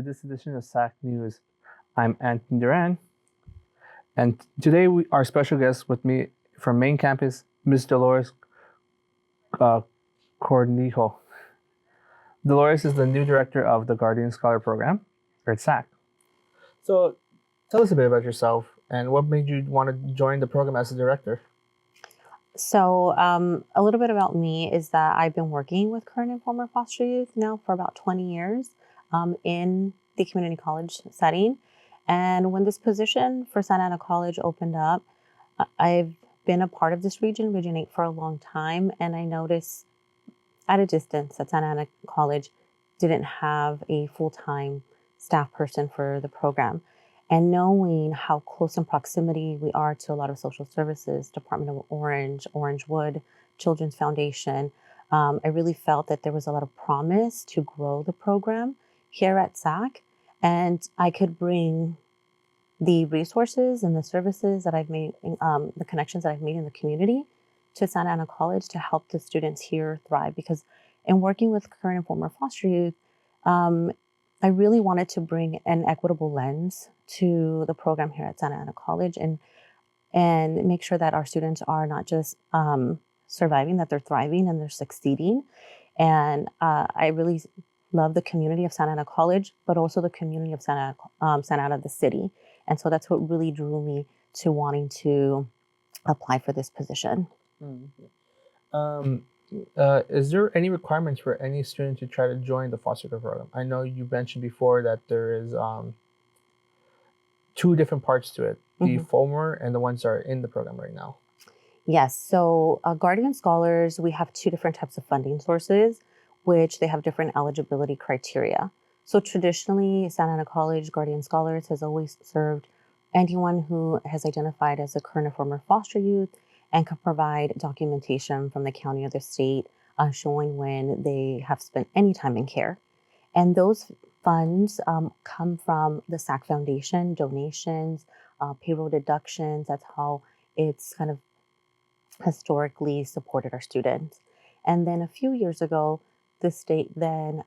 this edition of SAC News. I'm Anthony Duran, and today our special guest with me from main campus, Ms. Dolores Cornejo. Dolores is the new director of the Guardian Scholar Program, or at SAC. So tell us a bit about yourself and what made you want to join the program as a director. So a little bit about me is that I've been working with current and former foster youth now for about 20 years in the community college setting. And when this position for Santa Ana College opened up, I've been a part of this region, Region 8, for a long time. And I noticed at a distance that Santa Ana College didn't have a full-time staff person for the program. And knowing how close in proximity we are to a lot of social services, Department of Orangewood, Children's Foundation, I really felt that there was a lot of promise to grow the program here at SAC. And I could bring the resources and the services that I've made, the connections that I've made in the community to Santa Ana College to help the students here thrive. Because in working with current and former foster youth, I really wanted to bring an equitable lens to the program here at Santa Ana College and make sure that our students are not just surviving, that they're thriving and they're succeeding. And I really love the community of Santa Ana College, but also the community of Santa Ana, the city. And so that's what really drew me to wanting to apply for this position. Is there any requirements for any student to try to join the foster care program? I know you mentioned before that there is two different parts to it, the former and the ones that are in the program right now. Yes. So Guardian Scholars, we have two different types of funding sources, which they have different eligibility criteria. So traditionally, Santa Ana College Guardian Scholars has always served anyone who has identified as a current or former foster youth and can provide documentation from the county or the state showing when they have spent any time in care. And those funds come from the SAC Foundation, donations, payroll deductions. That's how it's kind of historically supported our students. And then a few years ago, the state then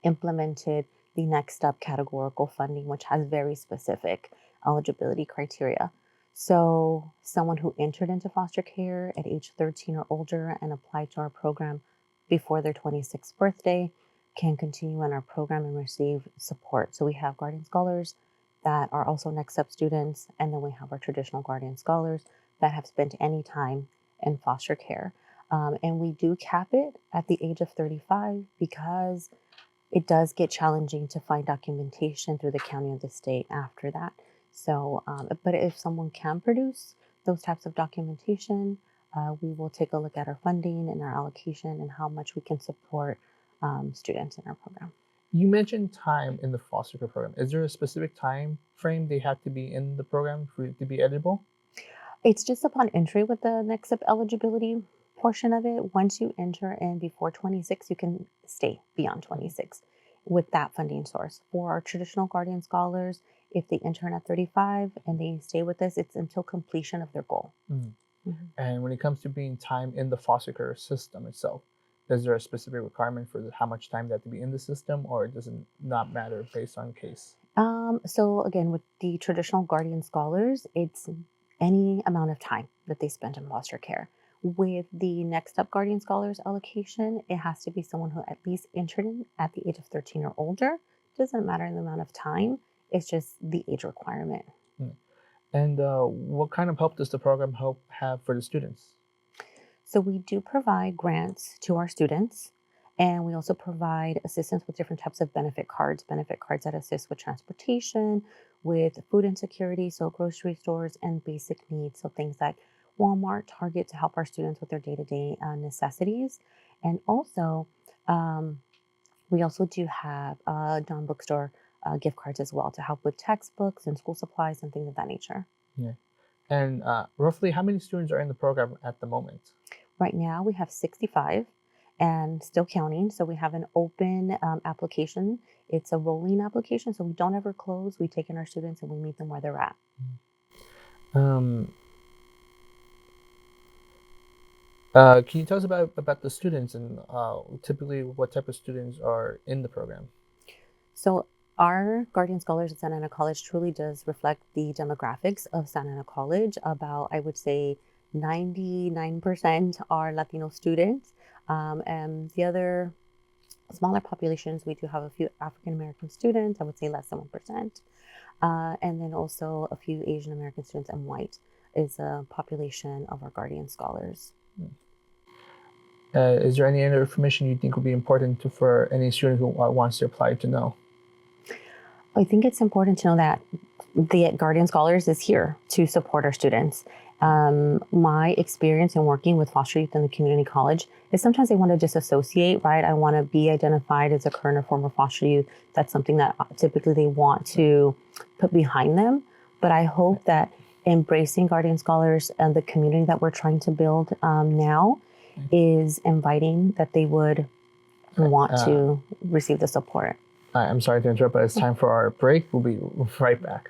implemented the Next Up categorical funding, which has very specific eligibility criteria. So someone who entered into foster care at age 13 or older and applied to our program before their 26th birthday can continue in our program and receive support. So we have Guardian Scholars that are also Next Up students, and then we have our traditional Guardian Scholars that have spent any time in foster care. And we do cap it at the age of 35 because it does get challenging to find documentation through the county or the state after that. So, but if someone can produce those types of documentation, we will take a look at our funding and our allocation and how much we can support students in our program. You mentioned time in the foster care program. Is there a specific time frame they have to be in the program for it to be eligible? It's just upon entry with the Next Up eligibility portion of it. Once you enter in before 26, you can stay beyond 26 with that funding source. For our traditional Guardian Scholars, if they enter in at 35 and they stay with us, it's until completion of their goal. And when it comes to being time in the foster care system itself, is there a specific requirement for how much time they have to be in the system, or does it not matter based on case? So again, with the traditional Guardian Scholars, it's any amount of time that they spend in foster care. With the Next Up Guardian Scholars allocation, it has to be someone who at least entered in at the age of 13 or older. Doesn't matter the amount of time, it's just the age requirement. And what kind of help does the program have for the students? So we do provide grants to our students, and we also provide assistance with different types of benefit cards that assist with transportation, with food insecurity, so grocery stores and basic needs, so things like Walmart, Target, to help our students with their day-to-day necessities. And also, we also do have Dawn Bookstore gift cards as well to help with textbooks and school supplies and things of that nature. Yeah. And roughly how many students are in the program at the moment? Right now we have 65 and still counting. So we have an open application. It's a rolling application, so we don't ever close. We take in our students and we meet them where they're at. Can you tell us about the students and typically what type of students are in the program? So our Guardian Scholars at Santa Ana College truly does reflect the demographics of Santa Ana College. About, I would say, 99% are Latino students. And the other smaller populations, we do have a few African American students, I would say less than 1%. And then also a few Asian American students, and white is a population of our Guardian Scholars. Is there any other information you think would be important for any student who wants to apply to know? I think it's important to know that the Guardian Scholars is here to support our students. My experience in working with foster youth in the community college is sometimes they want to disassociate, right? I want to be identified as a current or former foster youth. That's something that typically they want to put behind them. But I hope that embracing Guardian Scholars and the community that we're trying to build now is inviting that they would want to receive the support. I'm sorry to interrupt, but it's time for our break. We'll be right back.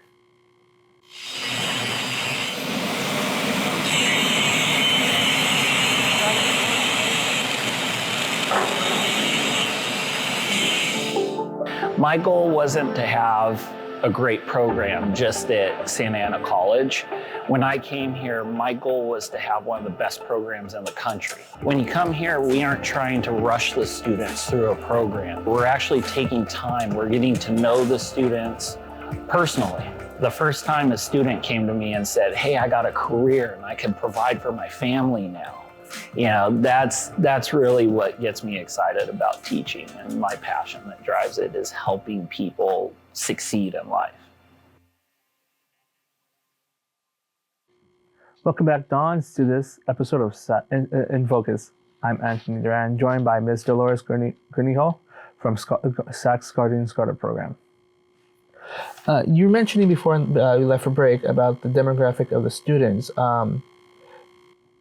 My goal wasn't to have a great program just at Santa Ana College. When I came here, my goal was to have one of the best programs in the country. When you come here, we aren't trying to rush the students through a program. We're actually taking time. We're getting to know the students personally. The first time a student came to me and said, "Hey, I got a career and I can provide for my family now." You know, that's really what gets me excited about teaching, and my passion that drives it is helping people succeed in life. Welcome back, Dons, to this episode of In Focus. I'm Anthony Duran, joined by Ms. Dolores Cornejo from SAC's Guardian Scholar Program. You were mentioning before we left for break about the demographic of the students.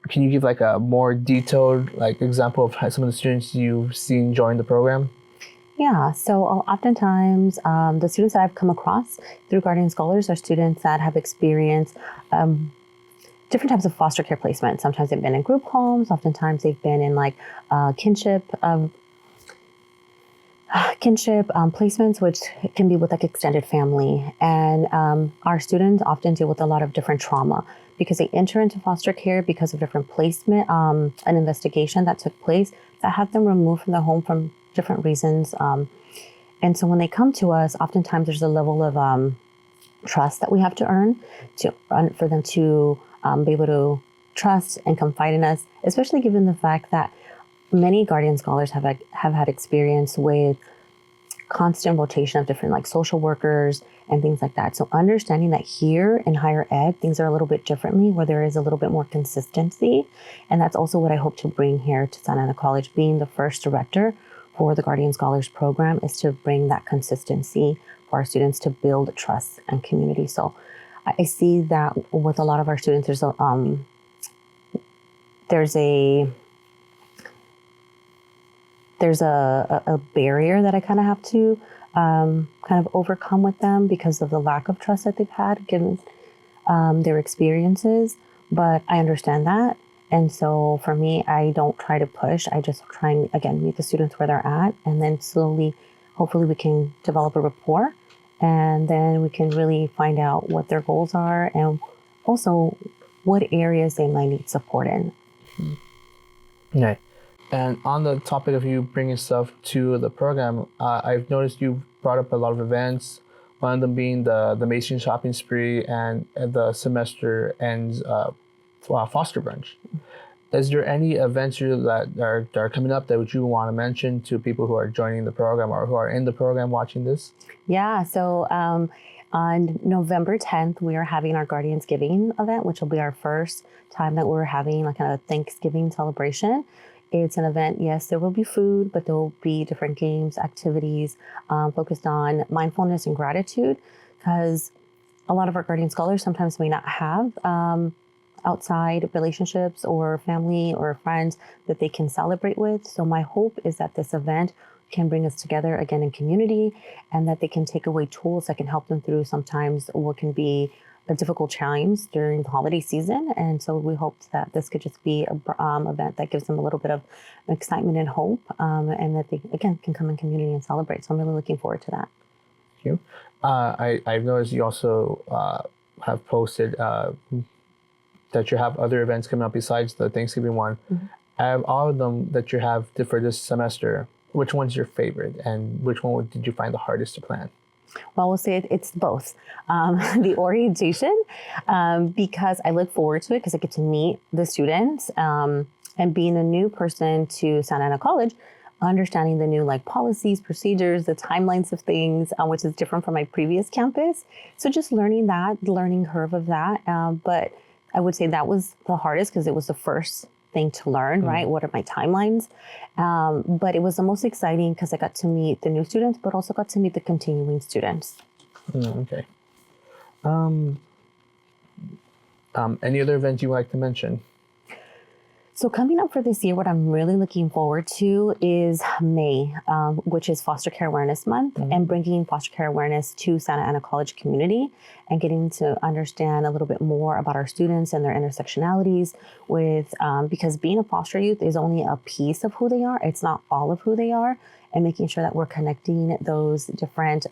Can you give like a more detailed example of how some of the students you've seen join the program? Yeah, so oftentimes the students that I've come across through Guardian Scholars are students that have experienced different types of foster care placement. Sometimes they've been in group homes, oftentimes they've been in kinship placements, which can be with extended family. And our students often deal with a lot of different trauma because they enter into foster care because of different placement, an investigation that took place that had them removed from the home from different reasons. And so when they come to us, oftentimes there's a level of trust that we have to earn for them to be able to trust and confide in us, especially given the fact that many Guardian Scholars have had experience with constant rotation of different social workers and things like that. So understanding that here in higher ed, things are a little bit differently, where there is a little bit more consistency. And that's also what I hope to bring here to Santa Ana College. Being the first director for the Guardian Scholars program is to bring that consistency for our students to build trust and community. So I see that with a lot of our students, there's a barrier that I kind of have to kind of overcome with them because of the lack of trust that they've had given their experiences. But I understand that. And so for me, I don't try to push. I just try and, again, meet the students where they're at. And then slowly, hopefully we can develop a rapport. And then we can really find out what their goals are and also what areas they might need support in. Okay. And on the topic of you bringing stuff to the program, I've noticed you've brought up a lot of events, one of them being the Macy's shopping spree and the semester ends foster brunch. Is there any events that are coming up that you want to mention to people who are joining the program or who are in the program watching this? Yeah, so on November 10th, we are having our Guardians Giving event, which will be our first time that we're having a Thanksgiving celebration. It's an event, yes, there will be food, but there will be different games, activities focused on mindfulness and gratitude, because a lot of our Guardian Scholars sometimes may not have outside relationships or family or friends that they can celebrate with. So my hope is that this event can bring us together again in community, and that they can take away tools that can help them through sometimes what can be a difficult times during the holiday season. And so we hope that this could just be an event that gives them a little bit of excitement and hope, and that they, again, can come in community and celebrate. So I'm really looking forward to that. you. I've noticed you also have posted that you have other events coming up besides the Thanksgiving one. Mm-hmm. Out of all of them that you have for this semester, which one's your favorite, and which one did you find the hardest to plan? Well, we'll say it's both. The orientation, because I look forward to it because I get to meet the students, and being a new person to Santa Ana College, understanding the new policies, procedures, the timelines of things, which is different from my previous campus. So just learning that, the learning curve of that. But I would say that was the hardest because it was the first thing to learn, right? What are my timelines? But it was the most exciting because I got to meet the new students, but also got to meet the continuing students. Okay. Any other events you would like to mention? So coming up for this year, what I'm really looking forward to is May, which is Foster Care Awareness Month, and bringing foster care awareness to Santa Ana College community and getting to understand a little bit more about our students and their intersectionalities with, because being a foster youth is only a piece of who they are. It's not all of who they are, and making sure that we're connecting those different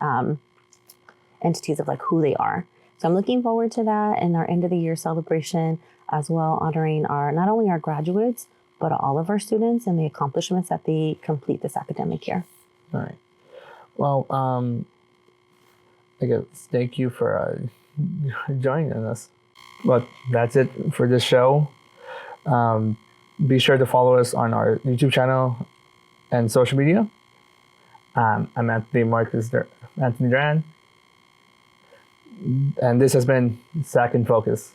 entities of who they are. So I'm looking forward to that and our end of the year celebration, as well, honoring not only our graduates, but all of our students and the accomplishments that they complete this academic year. All right. Well, I guess thank you for joining us. But that's it for this show. Be sure to follow us on our YouTube channel and social media. I'm Anthony Duran. And this has been SAC in Focus.